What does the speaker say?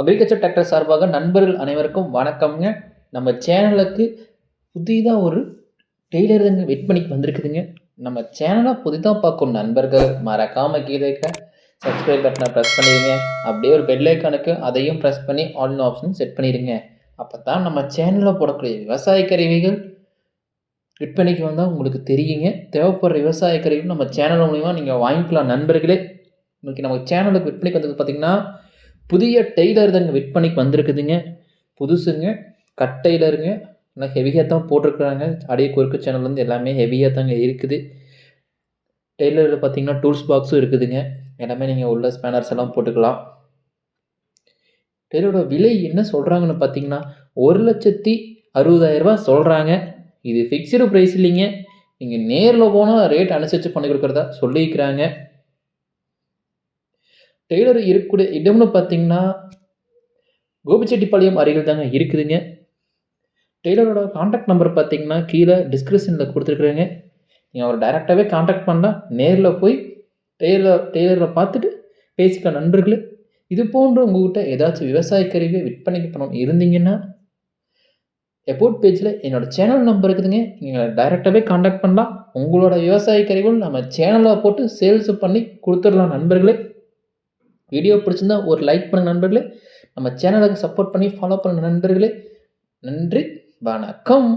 Agriculture tractor சார்பாக நண்பர்கள் அனைவருக்கும் வணக்கம்ங்க. நம்ம சேனலுக்கு புதிதா ஒரு டெய்லர் தாங்க விற்பனைக்கு வந்திருக்குதுங்க. நம்ம சேனலை புதிதா பார்க்கும் நண்பர்கள் மறக்காம கீழே இருக்க சப்ஸ்கிரைப் பட்டனை ப்ரெஸ் பண்ணிடுங்க. அப்படியே ஒரு பெல் ஐக்கானுக்கு அதையும் ப்ரெஸ் பண்ணி ஆல் ஆப்ஷன் செட் பண்ணிடுங்க. அப்போ தான் நம்ம சேனலில் போடக்கூடிய விவசாய கருவிகள் விற்பனைக்கு வந்தால் உங்களுக்கு தெரியுங்க. தேவைப்படுற விவசாய கருவிகள் நம்ம சேனல் மூலிமா நீங்கள் வாங்கிக்கலாம் நண்பர்களே. இன்னைக்கு நம்ம சேனலுக்கு விற்பனைக்கு வந்தது பார்த்திங்கன்னா புதிய டெய்லர் தாங்க விற்பனைக்கு வந்திருக்குதுங்க. புதுசுங்க, கட் டெய்லருங்க. நல்லா ஹெவியாக தான் போட்டிருக்குறாங்க. அடிய குறுக்கு சேனல்லேருந்து எல்லாமே ஹெவியாக தாங்க இருக்குது. டெய்லரில் பார்த்தீங்கன்னா டூல்ஸ் பாக்ஸும் இருக்குதுங்க. எல்லாமே நீங்கள் உள்ள ஸ்பேனர்ஸ் எல்லாம் போட்டுக்கலாம். டெய்லரோட விலை என்ன சொல்கிறாங்கன்னு பார்த்தீங்கன்னா 1,60,000 சொல்கிறாங்க. இது ஃபிக்ஸ்டு ப்ரைஸ் இல்லைங்க. நீங்கள் நேரில் போனால் ரேட் அனுசரித்து பண்ணி கொடுக்குறதா சொல்லியிருக்கிறாங்க. டெய்லர் இருக்கக்கூடிய இடம்னு பார்த்தீங்கன்னா கோபிச்செட்டிப்பாளையம் அருகில் தாங்க இருக்குதுங்க. டெய்லரோட கான்டாக்ட் நம்பர் பார்த்தீங்கன்னா கீழே டிஸ்கிரிப்ஷனில் கொடுத்துருக்குறேங்க. நீங்கள் அவர் டைரெக்டாகவே கான்டாக்ட் பண்ணால் நேரில் போய் டெய்லரை பார்த்துட்டு பேசிக்க நண்பர்களே. இது போன்று உங்கள்கிட்ட ஏதாச்சும் விவசாய கருவியை விற்பனைக்கு பணம் இருந்தீங்கன்னா எபோட் பேஜில் என்னோடய சேனல் நம்பர் இருக்குதுங்க. நீங்கள் டைரெக்டாகவே கான்டாக்ட் பண்ணலாம். உங்களோட விவசாய கருவிகள் நம்ம சேனலில் போட்டு சேல்ஸ் பண்ணி கொடுத்துடலாம் நண்பர்களே. வீடியோ பிடிச்சிருந்தா ஒரு லைக் பண்ணுங்க நண்பர்களே. நம்ம சேனலுக்கு சப்போர்ட் பண்ணி ஃபாலோ பண்ணுங்க நண்பர்களே. நன்றி, வணக்கம்.